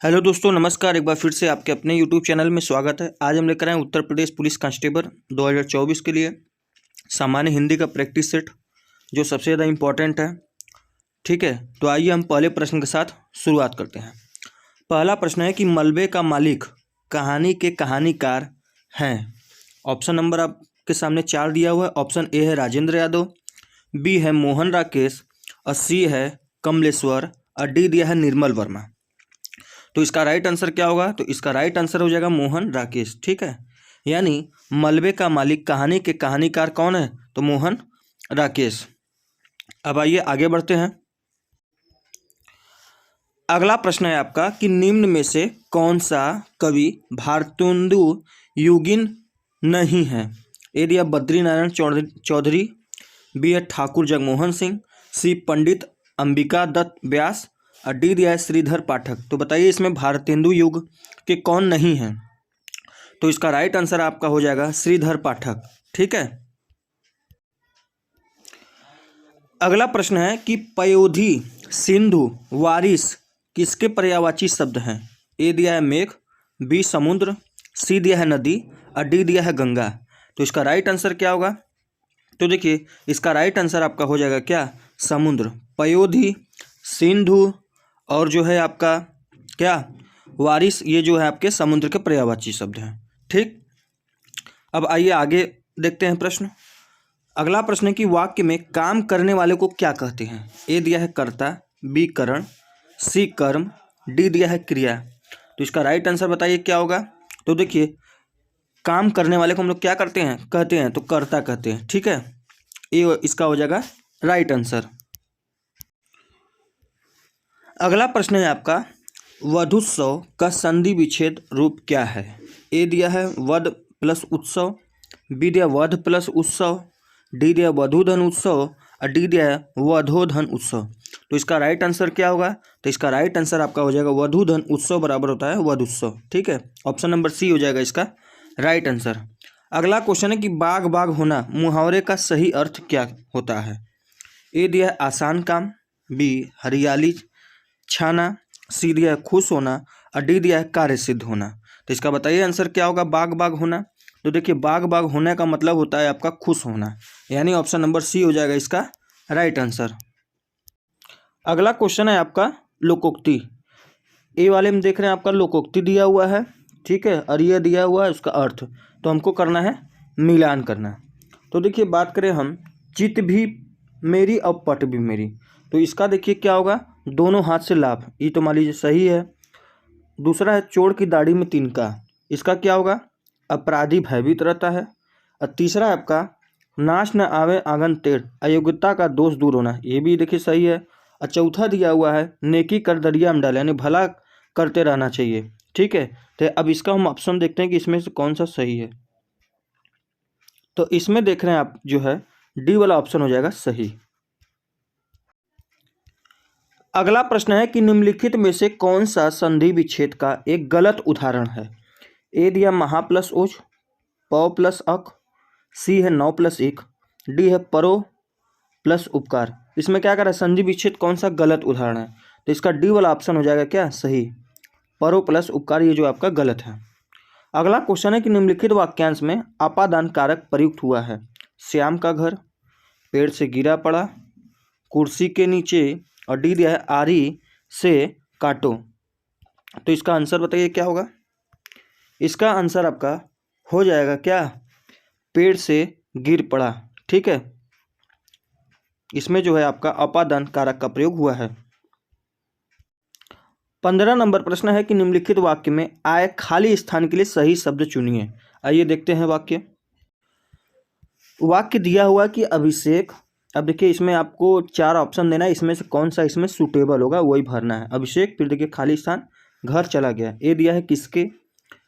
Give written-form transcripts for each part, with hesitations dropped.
Hello दोस्तों, नमस्कार। एक बार फिर से आपके अपने यूट्यूब चैनल में स्वागत है। आज हम लेकर आए उत्तर प्रदेश पुलिस कांस्टेबल 2024 के लिए सामान्य हिंदी का प्रैक्टिस सेट, जो सबसे ज़्यादा इम्पोर्टेंट है। ठीक है, तो आइए हम पहले प्रश्न के साथ शुरुआत करते हैं। पहला प्रश्न है कि मलबे का मालिक कहानी के कहानीकार हैं। ऑप्शन नंबर आपके सामने 4 दिया हुआ है। ऑप्शन ए है राजेंद्र यादव, बी है मोहन राकेश, और सी है कमलेश्वर, और डी दिया है निर्मल वर्मा। तो इसका राइट आंसर क्या होगा? तो इसका राइट आंसर हो जाएगा मोहन राकेश। ठीक है, यानी मलबे का मालिक कहानी के कहानीकार कौन है? तो मोहन राकेश। अब आइए आगे बढ़ते हैं। अगला प्रश्न है आपका कि निम्न में से कौन सा कवि भारतेंदु युगीन नहीं है? ए दिया बद्री नारायण चौधरी, बी है ठाकुर जगमोहन सिंह, सी पंडित अंबिका दत्त व्यास, और डी दिया है श्रीधर पाठक। तो बताइए इसमें भारतेंदु युग के कौन नहीं हैं? तो इसका राइट आंसर आपका हो जाएगा श्रीधर पाठक। ठीक है, अगला प्रश्न है कि पयोधी, सिंधु, वारिस किसके पर्यायवाची शब्द हैं? ए दिया है मेघ, बी समुद्र, सी दिया है नदी, और डी दिया है गंगा। तो इसका राइट आंसर क्या होगा? तो देखिए इसका राइट आंसर आपका हो जाएगा क्या? समुद्र। पयोधी, सिंधु और जो है आपका क्या वारिस, ये जो है आपके समुद्र के पर्यायवाची शब्द हैं। ठीक, अब आइए आगे देखते हैं प्रश्न। अगला प्रश्न है कि वाक्य में काम करने वाले को क्या कहते हैं? ए दिया है कर्ता, बी करण, सी कर्म, डी दिया है क्रिया। तो इसका राइट आंसर बताइए क्या होगा? तो देखिए काम करने वाले को हम लोग क्या कहते हैं? तो कर्ता कहते हैं। ठीक है, ये इसका हो जाएगा राइट आंसर। अगला प्रश्न है आपका वधोत्सव का संधि विच्छेद रूप क्या है? ए दिया है वध प्लस उत्सव, बी दिया वध प्लस उत्सव, डी दिया वधूधन उत्सव, और डी दिया है वधोधन उत्सव। तो इसका राइट आंसर क्या होगा? तो इसका राइट आंसर आपका हो जाएगा वधूधन उत्सव बराबर होता है वधोत्सव। ठीक है, ऑप्शन नंबर सी हो जाएगा इसका राइट आंसर। अगला क्वेश्चन है कि बाग बाग होना मुहावरे का सही अर्थ क्या होता है? ए दिया है आसान काम, बी हरियाली छाना, सी दिया है खुश होना, और डी दिया है कार्य सिद्ध होना। तो इसका बताइए आंसर क्या होगा बाग बाग होना? तो देखिए बाग बाग होने का मतलब होता है आपका खुश होना, यानी ऑप्शन नंबर सी हो जाएगा इसका राइट आंसर। अगला क्वेश्चन है आपका लोकोक्ति। ए वाले में देख रहे हैं आपका लोकोक्ति दिया हुआ है। ठीक है, और ये दिया हुआ है उसका अर्थ, तो हमको करना है मिलान करना। तो देखिए बात करें हम, चित भी मेरी और पट भी मेरी, तो इसका देखिए क्या होगा? दोनों हाथ से लाभ, ये तो मान लीजिए सही है। दूसरा है चोर की दाढ़ी में तिनका, इसका क्या होगा? अपराधी भयभीत रहता है। और तीसरा है आपका नाश न आवे आंगन टेढ़, अयोग्यता का दोष दूर होना, ये भी देखिए सही है। और चौथा दिया हुआ है नेकी कर दरिया में डाले, यानी भला करते रहना चाहिए। ठीक है, तो अब इसका हम ऑप्शन देखते हैं कि इसमें से कौन सा सही है। तो इसमें देख रहे हैं आप जो है डी वाला ऑप्शन हो जाएगा सही। अगला प्रश्न है कि निम्नलिखित में से कौन सा संधि विच्छेद का एक गलत उदाहरण है? ए दिया महा प्लस ओज, पौ प्लस अक, सी है 9 प्लस 1, डी है परो प्लस उपकार। इसमें क्या कर रहा है? संधि विच्छेद कौन सा गलत उदाहरण है? तो इसका डी वाला ऑप्शन हो जाएगा क्या सही? परो प्लस उपकार, ये जो आपका गलत है। अगला क्वेश्चन है कि निम्नलिखित वाक्यांश में अपादान कारक प्रयुक्त हुआ है। श्याम का घर, पेड़ से गिरा पड़ा, कुर्सी के नीचे, और डी दिया है आरी से काटो। तो इसका आंसर बताइए क्या होगा? इसका आंसर आपका हो जाएगा क्या? पेड़ से गिर पड़ा। ठीक है, इसमें जो है आपका अपादान कारक का प्रयोग हुआ है। 15 नंबर प्रश्न है कि निम्नलिखित वाक्य में आए खाली स्थान के लिए सही शब्द चुनिए। आइए देखते हैं वाक्य दिया हुआ कि अभिषेक। अब देखिए इसमें आपको 4 ऑप्शन देना है, इसमें से कौन सा इसमें सूटेबल होगा वही भरना है। अभिषेक, फिर देखिए खाली स्थान, घर चला गया। ए दिया है किसके,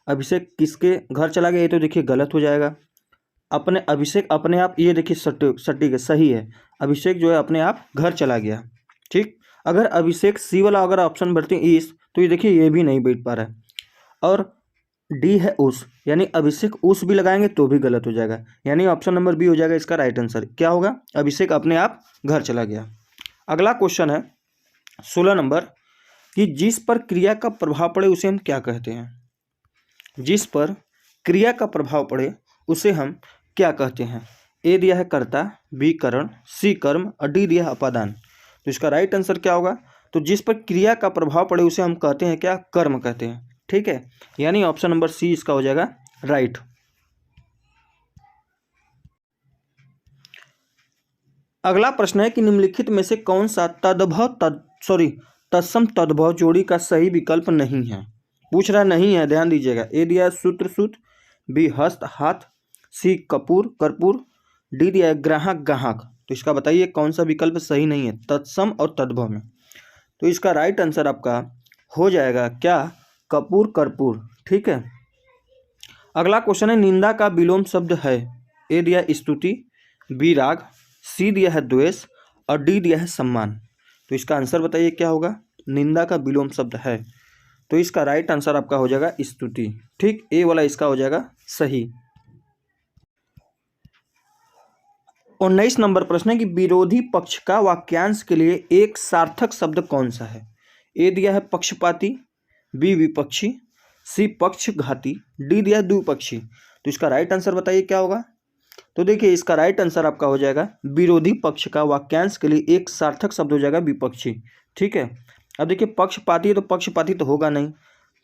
अभिषेक किसके घर चला गया, ये तो देखिए गलत हो जाएगा। अपने अभिषेक अपने आप, ये देखिए सटीक है, सही है। अभिषेक जो है अपने आप घर चला गया। ठीक, अगर अभिषेक सी वाला अगर ऑप्शन भरते हैं इस, तो ये देखिए ये भी नहीं बैठ पा रहा है। और डी है उस, यानी अभिषेक उस भी लगाएंगे तो भी गलत हो जाएगा, यानी ऑप्शन नंबर बी हो जाएगा इसका राइट आंसर। क्या होगा? अभिषेक अपने आप घर चला गया। अगला क्वेश्चन है 16 नंबर कि जिस पर क्रिया का प्रभाव पड़े उसे हम क्या कहते हैं। जिस पर क्रिया का प्रभाव पड़े उसे हम क्या कहते हैं। ए दिया है कर्ता, बी कारण, सी कर्म और डी दिया है अपादान। तो इसका राइट आंसर क्या होगा? तो जिस पर क्रिया का प्रभाव पड़े उसे हम कहते हैं क्या? कर्म कहते हैं। ठीक है, यानी ऑप्शन नंबर सी इसका हो जाएगा राइट। अगला प्रश्न है कि निम्नलिखित में से कौन सा तत्सम तद्भव जोड़ी का सही विकल्प नहीं है। पूछ रहा नहीं है, ध्यान दीजिएगा। ए दिया है सूत्र सूत, बी हस्त हाथ, सी कपूर कर्पूर, डी दिया है ग्राहक गाहक। तो इसका बताइए कौन सा विकल्प सही नहीं है तत्सम और तद्भव में। तो इसका राइट आंसर आपका हो जाएगा क्या? कपूर कर्पूर। ठीक है, अगला क्वेश्चन है निंदा का विलोम शब्द है। ए दिया स्तुति, बी राग, सी दिया है द्वेष और डी दिया है सम्मान। तो इसका आंसर बताइए क्या होगा? निंदा का विलोम शब्द है, तो इसका राइट आंसर आपका हो जाएगा स्तुति। ठीक, ए वाला इसका हो जाएगा सही। 19 नंबर प्रश्न है कि विरोधी पक्ष का वाक्यांश के लिए एक सार्थक शब्द कौन सा है। ए दिया है पक्षपाती, बी विपक्षी, सी पक्षघाती, डी दिया है द्विपक्षी। तो इसका राइट आंसर बताइए क्या होगा? तो देखिए इसका राइट आंसर आपका हो जाएगा विरोधी पक्ष का वाक्यांश के लिए एक सार्थक शब्द हो जाएगा विपक्षी। ठीक है, अब देखिए पक्षपाती है तो पक्षपाती तो होगा नहीं।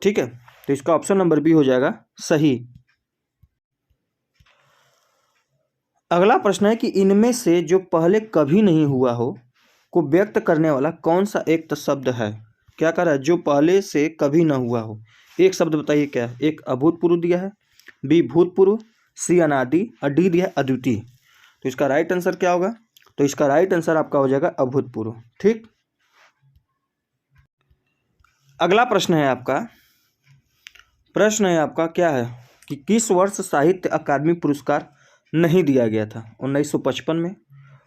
ठीक है, तो इसका ऑप्शन नंबर बी हो जाएगा सही। अगला प्रश्न है कि इनमें से जो पहले कभी नहीं हुआ हो को व्यक्त करने वाला कौन सा एक शब्द है। क्या कर रहा है? जो पहले से कभी ना हुआ हो, एक शब्द बताइए क्या है। एक अभूतपूर्व दिया है, बी भूतपूर्व, सी अनादि और डी दिया है अद्वितीय। तो इसका राइट आंसर क्या होगा? तो इसका राइट आंसर आपका हो जाएगा अभूतपूर्व। ठीक, अगला प्रश्न है आपका क्या है कि किस वर्ष साहित्य अकादमी पुरस्कार नहीं दिया गया था। 1955 में,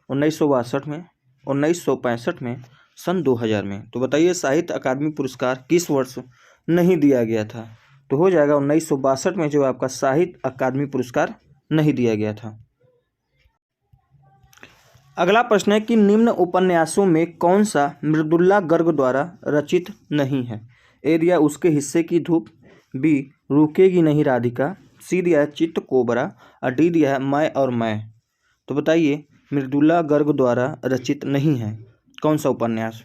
1962 में, 1965 में, सन 2000 में। तो बताइए साहित्य अकादमी पुरस्कार किस वर्ष नहीं दिया गया था। तो हो जाएगा 1962 में जो आपका साहित्य अकादमी पुरस्कार नहीं दिया गया था। अगला प्रश्न है कि निम्न उपन्यासों में कौन सा मृदुला गर्ग द्वारा रचित नहीं है। ए दिया उसके हिस्से की धूप, बी रुकेगी नहीं राधिका, सी दिया है चित्त कोबरा और डी दिया है मैं और मैं। तो बताइए मृदुला गर्ग द्वारा रचित नहीं है कौन सा उपन्यास।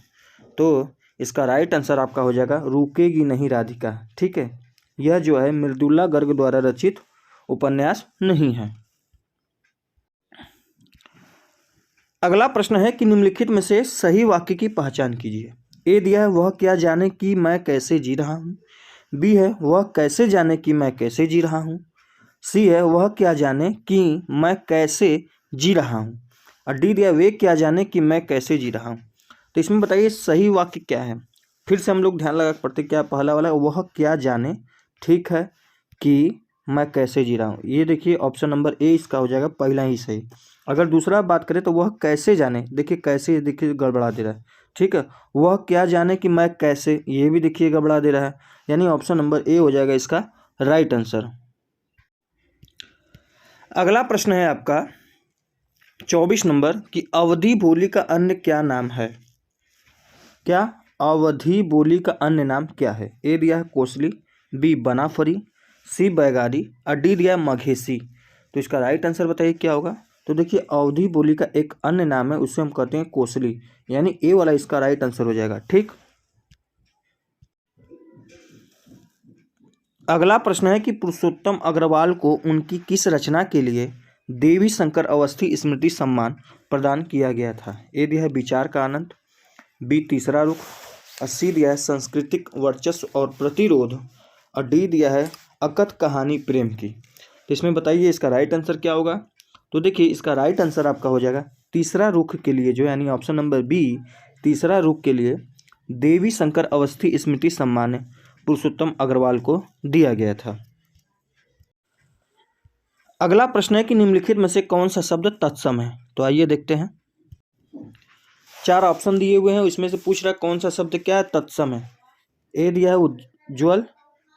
तो इसका राइट आंसर आपका हो जाएगा रुकेगी नहीं राधिका। ठीक है, यह जो है मृदुला गर्ग द्वारा रचित उपन्यास नहीं है। अगला प्रश्न है कि निम्नलिखित में से सही वाक्य की पहचान कीजिए। ए दिया है वह क्या जाने कि मैं कैसे जी रहा हूँ, बी है वह कैसे जाने कि मैं कैसे जी रहा हूँ, सी है वह क्या जाने कि मैं कैसे जी रहा हूँ और डी दिया वे क्या जाने कि मैं कैसे जी रहा हूँ। तो इसमें बताइए सही वाक्य क्या है। फिर से हम लोग ध्यान लगा पढ़ते, क्या पहला वाला वह क्या जाने, ठीक है, कि मैं कैसे जी रहा हूँ। ये देखिए ऑप्शन नंबर ए इसका हो जाएगा पहला ही सही। अगर दूसरा बात करें तो वह कैसे जाने, देखिए कैसे, देखिए गड़बड़ा दे रहा है। ठीक है, वह क्या जाने कि मैं कैसे, ये भी देखिए गड़बड़ा दे रहा है, यानी ऑप्शन नंबर ए हो जाएगा इसका राइट आंसर। अगला प्रश्न है आपका 24 नंबर कि अवधि बोली का अन्य क्या नाम है। क्या अवधि बोली का अन्य नाम क्या है। ए दिया है कोसली, बी बनाफरी, सी बैगारी और डी दिया है मघेसी। तो इसका राइट आंसर बताइए क्या होगा। तो देखिए अवधि बोली का एक अन्य नाम है, उससे हम कहते हैं कोसली, यानी ए वाला इसका राइट आंसर हो जाएगा। ठीक, अगला प्रश्न है कि पुरुषोत्तम अग्रवाल को उनकी किस रचना के लिए देवी शंकर अवस्थी स्मृति सम्मान प्रदान किया गया था। ए दिया है विचार का आनंद, बी तीसरा रुख, और सी दिया है सांस्कृतिक वर्चस्व और प्रतिरोध और डी दिया है अकथ कहानी प्रेम की। तो इसमें बताइए इसका राइट आंसर क्या होगा। तो देखिए इसका राइट आंसर आपका हो जाएगा तीसरा रुख के लिए, जो यानी ऑप्शन नंबर बी तीसरा रुख के लिए देवी शंकर अवस्थी स्मृति सम्मान पुरुषोत्तम अग्रवाल को दिया गया था। अगला प्रश्न है कि निम्नलिखित में से कौन सा शब्द तत्सम है। तो आइए देखते हैं, 4 ऑप्शन दिए हुए हैं, उसमें से पूछ रहा है कौन सा शब्द क्या है तत्सम है। ए दिया है उज्ज्वल,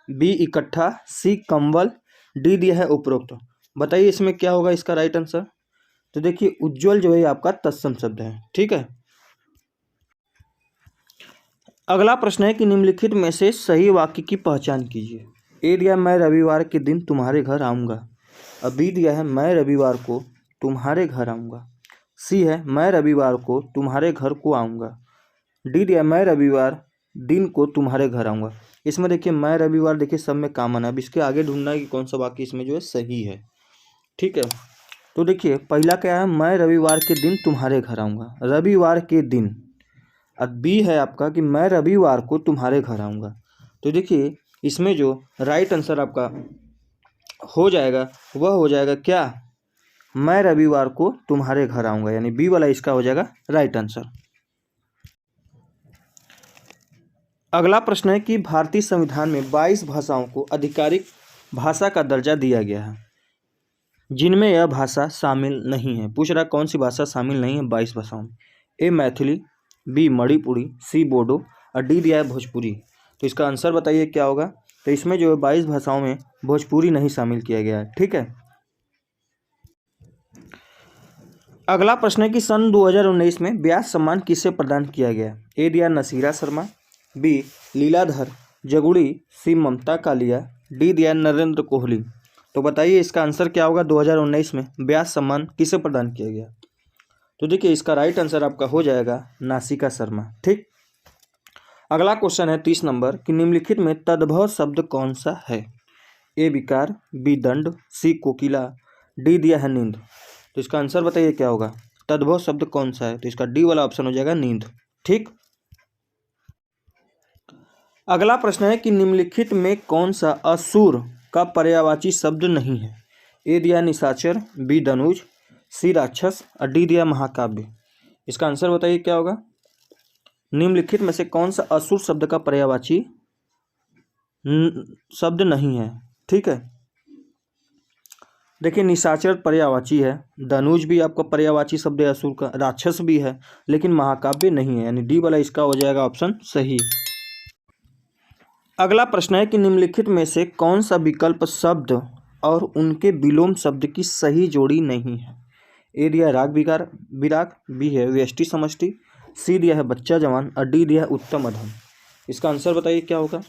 बी इकट्ठा, सी कंवल, डी दिया है उपरोक्त। बताइए इसमें क्या होगा इसका राइट आंसर। तो देखिए उज्ज्वल जो है आपका तत्सम शब्द है। ठीक है, अगला प्रश्न है कि निम्नलिखित में से सही वाक्य की पहचान कीजिए। ए दिया मैं रविवार के दिन तुम्हारे घर आऊँगा। अब बी दिया है मैं रविवार को तुम्हारे घर आऊँगा। सी है मैं रविवार को तुम्हारे घर को आऊँगा। डी दिया मैं रविवार दिन को तुम्हारे घर आऊँगा। इसमें देखिए मैं रविवार देखिए सब में कॉमन है। अब इसके आगे ढूंढना है कि कौन सा वाक्य इसमें जो है सही है। ठीक है, तो देखिए पहला क्या है, मैं रविवार के दिन तुम्हारे घर आऊँगा, रविवार के दिन। अब बी है आपका कि मैं रविवार को तुम्हारे घर आऊँगा। तो देखिए इसमें जो राइट आंसर आपका हो जाएगा वह हो जाएगा क्या, मैं रविवार को तुम्हारे घर आऊँगा, यानी बी वाला इसका हो जाएगा राइट आंसर। अगला प्रश्न है कि भारतीय संविधान में 22 भाषाओं को आधिकारिक भाषा का दर्जा दिया गया है, जिनमें यह भाषा शामिल नहीं है। पूछ रहा कौन सी भाषा शामिल नहीं है 22 भाषाओं में। ए मैथिली, बी मणिपुरी, सी बोडो और डी दिया है भोजपुरी। तो इसका आंसर बताइए क्या होगा। तो इसमें जो है 22 भाषाओं में भोजपुरी नहीं शामिल किया गया है। ठीक है, अगला प्रश्न है कि सन 2019 में व्यास सम्मान किसे प्रदान किया गया। ए दिया नसीरा शर्मा, बी लीलाधर जगुड़ी, सी ममता कालिया, डी दिया नरेंद्र कोहली। तो बताइए इसका आंसर क्या होगा। 2019 में व्यास सम्मान किसे प्रदान किया गया। तो देखिए इसका राइट आंसर आपका हो जाएगा नासिका शर्मा। ठीक, अगला क्वेश्चन है 30 नंबर कि निम्नलिखित में तद्भव शब्द कौन सा है। ए विकार, बी दंड, सी कोकिला, डी दिया है नींद। तो इसका आंसर बताइए क्या होगा। तद्भव शब्द कौन सा है, तो इसका डी वाला ऑप्शन हो जाएगा नींद। ठीक, अगला प्रश्न है कि निम्नलिखित में कौन सा असुर का पर्यायवाची शब्द नहीं है। ए दिया निशाचर, बी धनुज, सी राक्षस और डी दिया महाकाव्य। इसका आंसर बताइए क्या होगा। निम्नलिखित में से कौन सा असुर शब्द का पर्यायवाची शब्द नहीं है। ठीक है, देखिए निशाचर पर्यायवाची है, धनुज भी आपका पर्यायवाची शब्द है असुर का, राक्षस भी है, लेकिन महाकाव्य नहीं है, यानी डी वाला इसका हो जाएगा ऑप्शन सही। अगला प्रश्न है कि निम्नलिखित में से कौन सा विकल्प शब्द और उनके विलोम शब्द की सही जोड़ी नहीं है। ए दिया है राग विकार विराग, बी है व्यष्टि समष्टि, सी दिया है बच्चा जवान और डी दिया है उत्तम अधम। इसका आंसर बताइए क्या होगा।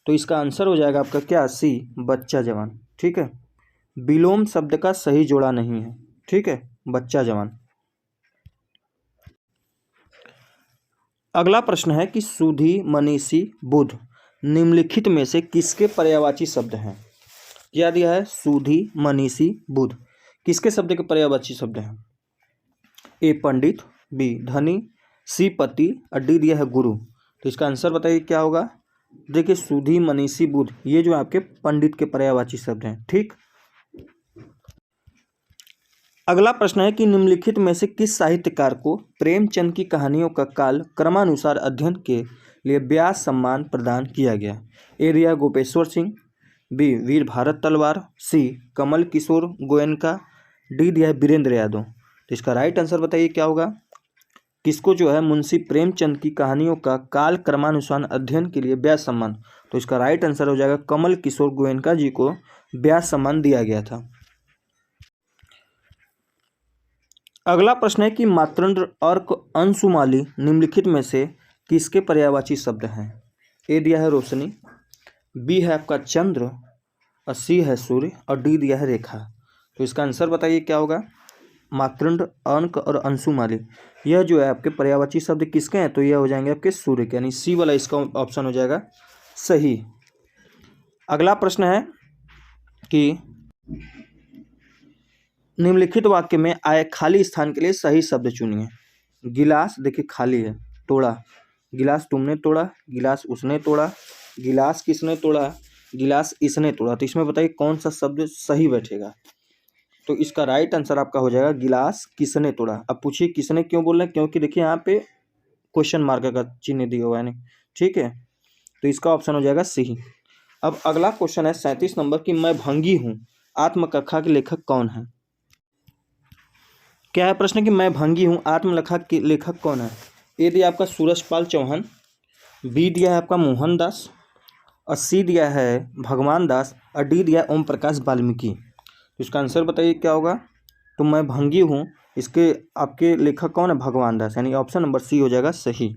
तो इसका आंसर हो जाएगा आपका क्या, सी बच्चा जवान। ठीक है, विलोम शब्द का सही जोड़ा नहीं है। ठीक है, बच्चा जवान। अगला प्रश्न है कि सुधी मनीषी बुध निम्नलिखित में से किसके पर्यायवाची शब्द हैं। क्या दिया है, सुधी मनीषी बुध किसके शब्द के पर्यायवाची शब्द हैं। ए पंडित, बी धनी, सी पति और डी दिया है गुरु। तो इसका आंसर बताइए क्या होगा। देखिए सुधी मनीषी बुध ये जो आपके पंडित के पर्यायवाची शब्द हैं। ठीक, अगला प्रश्न है कि निम्नलिखित में से किस साहित्यकार को प्रेमचंद की कहानियों का काल क्रमानुसार अध्ययन के लिए व्यास सम्मान प्रदान किया गया। ए दिया गोपेश्वर सिंह, बी वीर भारत तलवार, सी कमल किशोर गोयनका, डी दिया है वीरेंद्र यादव। तो इसका राइट आंसर बताइए क्या होगा। किसको जो है मुंशी प्रेमचंद की कहानियों का काल क्रमानुसार अध्ययन के लिए व्यास सम्मान, तो इसका राइट आंसर हो जाएगा कमल किशोर गोयनका जी को व्यास सम्मान दिया गया था। अगला प्रश्न है कि मातृंड अर्क अंशुमाली निम्नलिखित में से किसके पर्यायवाची शब्द हैं। ए दिया है रोशनी, बी है आपका चंद्र और सी है सूर्य और डी दिया है रेखा। तो इसका आंसर बताइए क्या होगा। मातृंड अंक और अंशुमाली यह जो है आपके पर्यायवाची शब्द किसके हैं, तो यह हो जाएंगे आपके सूर्य के, यानी सी वाला इसका ऑप्शन हो जाएगा सही। अगला प्रश्न है कि निम्नलिखित वाक्य में आए खाली स्थान के लिए सही शब्द चुनिए। गिलास देखिए खाली है, तोड़ा, गिलास तुमने तोड़ा, गिलास उसने तोड़ा, गिलास किसने तोड़ा, गिलास इसने तोड़ा। तो इसमें बताइए कौन सा शब्द सही बैठेगा। तो इसका राइट आंसर आपका हो जाएगा गिलास किसने तोड़ा। अब पूछिए किसने क्यों बोल रहे हैं, क्योंकि देखिए यहाँ पे क्वेश्चन मार्क का चिन्ह दिया हुआ है। ठीक है, तो इसका ऑप्शन हो जाएगा सही। अब अगला क्वेश्चन है 37 नंबर की मैं भंगी हूँ आत्मकथा के लेखक कौन है। क्या है प्रश्न कि मैं भंगी हूँ आत्मकथा के लेखक कौन है। ए दिया आपका सूरजपाल चौहान, बी दिया है आपका मोहन दास और सी दिया है भगवान दास और डी दिया है ओम प्रकाश वाल्मीकि। तो इसका आंसर बताइए क्या होगा। तो मैं भंगी हूँ इसके आपके लेखक कौन है, भगवान दास, यानी ऑप्शन नंबर सी हो जाएगा सही।